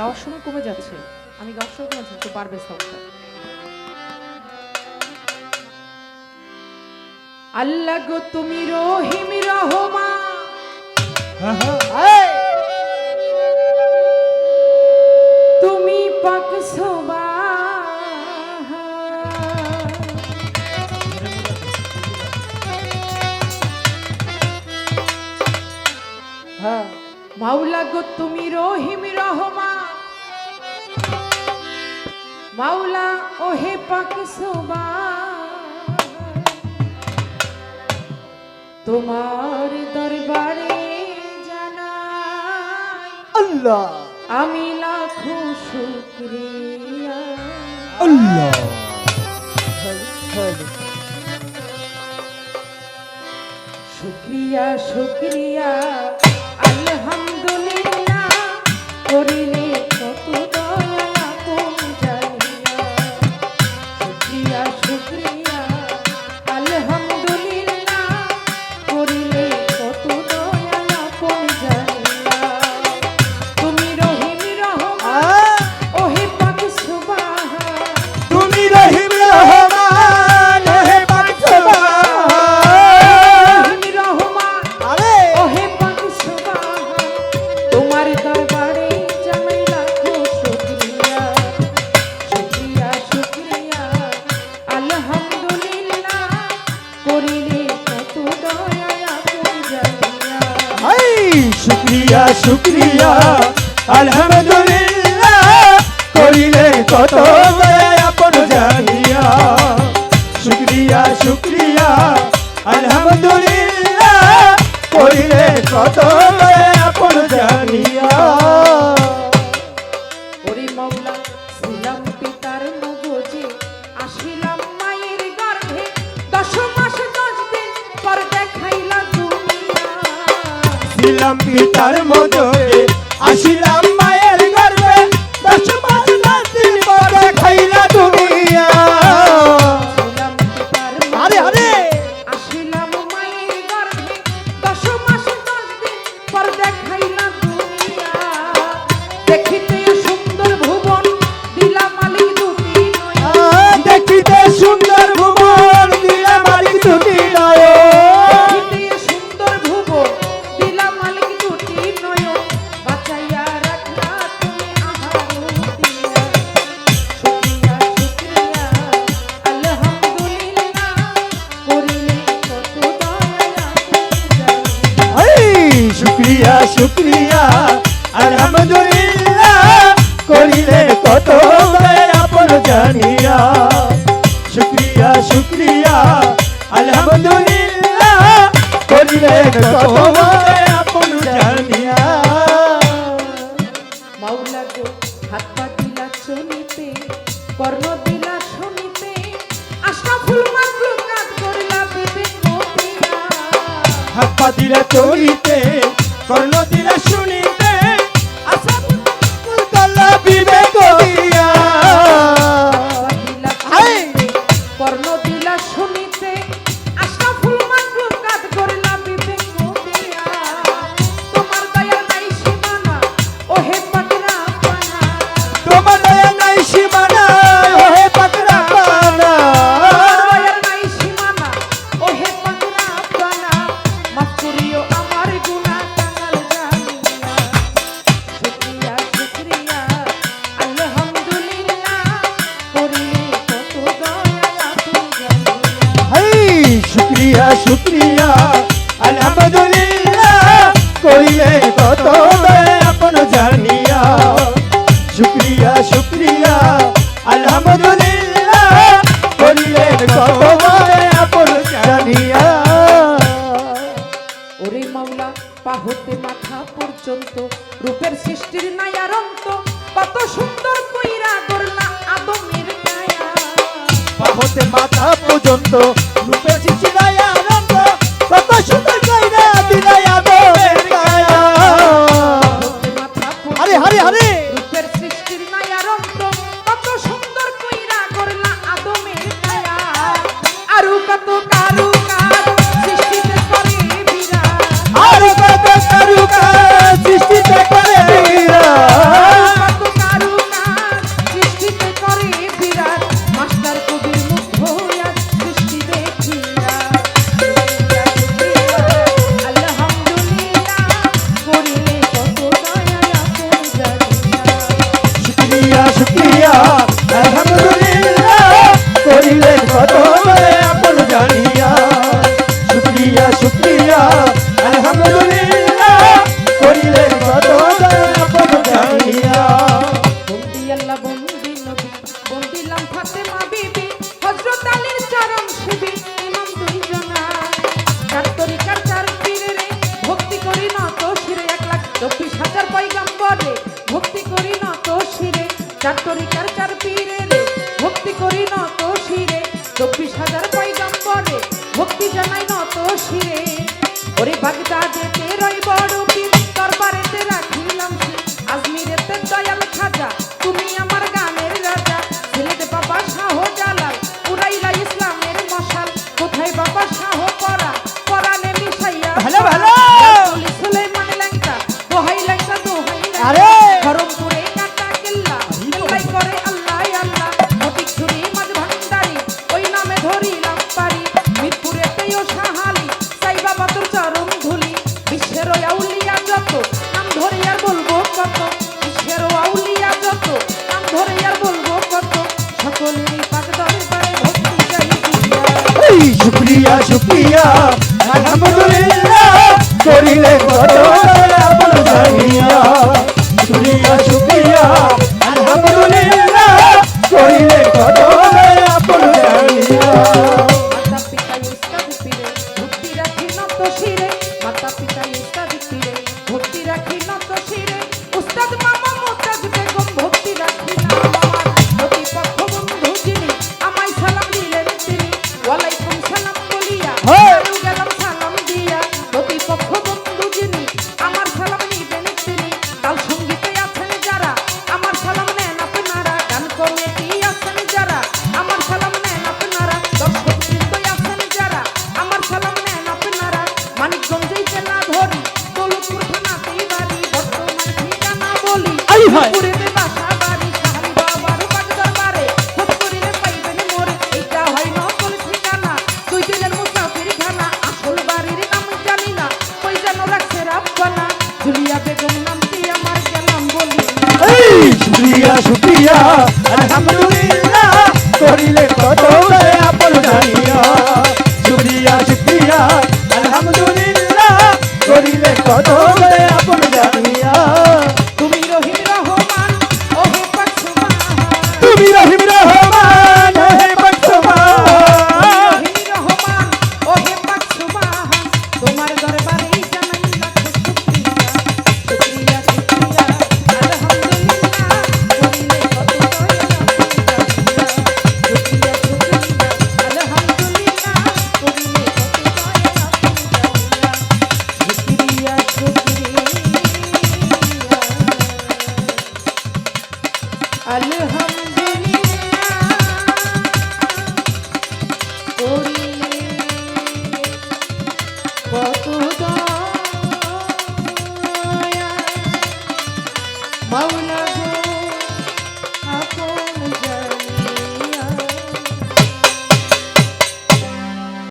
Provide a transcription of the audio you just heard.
গাওয়ার সময় কমে যাচ্ছে, আমি গাওয়ার সময় কমে যাচ্ছে, তো বাড়বে সাউন্ডটা। আল্লাহ গো তুমি রহিম রহমান, তুমি পাক সুবহান। মাওলা গো তুমি রহিম রহমান, মাওলা ওহে পাক সুবহান, তোমার দরবারে জানাই আল্লাহ আমি লাখো শুকরিয়া। আল্লাহ শুকরিয়া শুকরিয়া আলহামদুলিল্লাহ, করিলে কত দয়া আপন জানিয়া। শুকরিয়া শুকরিয়া আলহামদুলিল্লাহ, করিলে কত দয়া আপন জানিয়া। তুমি রহিম রহমান ওহে পাক সুবহান, তুমি রহিম রহমান হে পাক সুবহান। রহিম রহমান আরে ওহে পাক সুবহান, তোমার দরবারে জানাই লাখো শুকরিয়া। শুকরিয়া শুকরিয়া আলহামদুলিল্লাহ, করিলে কত দয়া আপন জানিয়া। হাই শুকরিয়া শুকরিয়া আলহামদুলিল্লাহ, করিলে কত দয়া আপন জানিয়া। শুকরিয়া শুকরিয়া আলহামদুলিল্লাহ, করিলে কত দয়া আপন জানিয়া। ওরে মাওলা ছিলাম পিতার মগজে, আসিলাম মায়ের গর্ভে, 10 মাস 10 দিন পর দেখাইলা দুনিয়া। ছিলাম পিতার মধ্যে আসিলাম মায়ের গর্ভে, 10 মাস 10 দিন পরে খাইলা দুনিয়া। ছিলাম পিতার আরে আরে আসিলাম মায়ের গর্ভে, 10 মাস 10 দিন পর দেখাইলা দুনিয়া। দেখিতে সুন্দর ভুবন দিলা মালিক দুটি নয়ন, দেখিতে সুন্দর ভুবন দিলা মালিক দুটি নয়ন। দেখিতে সুন্দর ভুবন দিলা মালিক দুটি নয়ন, বাঁচাইয়া রাখলা তুমি আহার দিয়া। শুকরিয়া শুকরিয়া আলহামদুলিল্লাহ, করিলে কত দয়া আপন জানিয়া। এই শুকরিয়া শুকরিয়া আলহামদুলিল্লাহ, করিলে কত দয়া আপন জানিয়া। শুকরিয়া শুকরিয়া আলহামদুলিল্লাহ, করিলে কত দয়া আপন জানিয়া। মাওলা গো হাত পা দিলা চলিতে, কর্ণ দিলা শুনিতে, আশরাফুল মাখলুকাত করিলা বিবেক মতিয়া। হাত পা দিলা চলিতে, কর্ণ দিলা শুনিতে, আশা করলা বিবেক দিয়া। দিলা চলিতে, কর্ণ দিলা শুনিতে, আশরাফুল মাখলুকাত করিলা বিবেক মতিয়া। তোমার দয়া নাই সীমানা ওহে পাক রাব্বানা, তোমার দয়া নাই সীমানা ওহে পাক রাব্বানা। তোমার দয়া নাই সীমানা ওহে পাক রাব্বানা, মাফ করিও আমার গুনাহ কাঙাল জানিয়া। শুকরিয়া শুকরিয়া আলহামদুলিল্লাহ, করিলে কত দয়া আপন জানিয়া। হাই শুকরিয়া শুকরিয়া আলহামদুলিল্লাহ, করিলে কত দয়া আপন জানিয়া। শুকরিয়া শুকরিয়া আলহামদুলিল্লাহ, করিলে কত দয়া আপন জানিয়া। ওরে মাওলা পা হতে মাথা পর্যন্ত রূপের সৃষ্টির নাই আর অন্ত, কত সুন্দর কইরা গড়লা আদমের কায়া। হতে মাথা পর্যন্ত রূপে চিচিরাই আনন্দ, কত সুন্দর কইরা দিলাই আদমের গায়া। হতে মাথা আরে আরে আরে রূপের সৃষ্টির নাই আর অন্ত, কত সুন্দর কইরা গড়লা আদমের কায়া। আরো কত কারু কাজ সৃষ্টিতে করে বিরাট, আর কত কারুকা সৃষ্টিতে করে বিরাট। কত চার তরিকার চার পীরে রে ভক্তি করি নত শিরে 24,000 পয়গম্বরে ভক্তি জানাই নত শিরে ওরে বাগদাদেতে রই বড় পীর দরবারেতে রাখিলাম শির আজমিরেতে দয়াল খাজা তুমি আমার গানের রাজা ছেলেতে বাবা শাহ জালাল উড়াইলা ইসলামের মশাল কোথায় বাবা শাহ পরা পরানে মিশাইয়া ভালো, ভালো। বলি সুলাইমান ল্যাংটা দোহাই ল্যাংটা দোহাই ল্যাংটা আরে ধরমপুরে কাটা কেল্লা কেল্লাই করে আল্লাহ আল্লাহ ফটিক ছুরি মাঝ ভান্ডারি ওই নামে ধরিলাম পারি মিরপুরেতেও সাহালি সাই বাবা তোর চরণ ধুলি বিশ্বের আউলিয়া যত নাম ধরে আর বলবো কত বিশ্বের আউলিয়া যত নাম ধরে আর বলবো কত সকলেরই পাক দরবারে ভক্তি গাই দিয়া এই শুকরিয়া শুকরিয়া আলহামদুলিল্লাহ করিলে কত আপন জানিয়া শুকরিয়া শুকরিয়া আলহামদুলিল্লাহ করিলে কত আপন জানিয়া মাতা পিতা উস্তাদ পীরে ভক্তি রাখি নত শিরে মাতা পিতা উস্তাদ পীরে ভক্তি রাখি নত শিরে উস্তাদ মামা মুতাজ বেগম ভক্তি রাখি না আমার প্রতিপক্ষ বন্ধু যিনি আমায় সালাম দিলেন তিনি ওয়ালাইকুম সালাম বলিয়া হ্যাঁ। আরো গেলাম সালাম দিয়া প্রতিপক্ষ বন্ধু যিনি আমার সালাম নিবেন তিনি তাল সঙ্গীতে আছেন যারা আমার সালাম নেন আপনারা গান কমিটি আছেন যারা আমার সালাম নেন আপনারা দর্শক বৃন্দ আছেন যারা আমার সালাম নেন আপনারা মানিকগঞ্জেই জেলা ধরি দৌলতপুর থানাতেই বাড়ি বর্তমান ঠিকানা বলি আই হায়। পুরেতে বাসা বাড়ি শাহালি বাবার পাক দরবারে খোঁজ করিলে পাইবেন মোরে এইটা হয় নকল ঠিকানা দুই দিনের মুসাফির খানা আসল বাড়ির নাম জানি না কই যেন রাখছে রাব্বানা জুলিয়া বেগম নামটি আমার গেলাম বলি এই শুকরিয়া শুকরিয়া আলহামদুলিল্লাহ করিলে কত আপন জানিয়া শুকরিয়া শুকরিয়া আলহামদুলিল্লাহ করিলে কত আপন জানিয়া তুমি রহিম রহমান ওহে পাক সুবহান তুমি রহিম রহমান হে বর্তমান রহিম রহমান ওহে পাক সুবহান তোমার দরবারেই জানাই লাখ শুকরিয়া শুকরিয়া শুকরিয়া আলহামদুলিল্লাহ করিলে কত দয়া শুকরিয়া শুকরিয়া আলহামদুলিল্লাহ করিলে কত দয়া শুকরিয়া শুকরিয়া আলহামদুলিল্লাহ করিলে কত দয়া মাওলা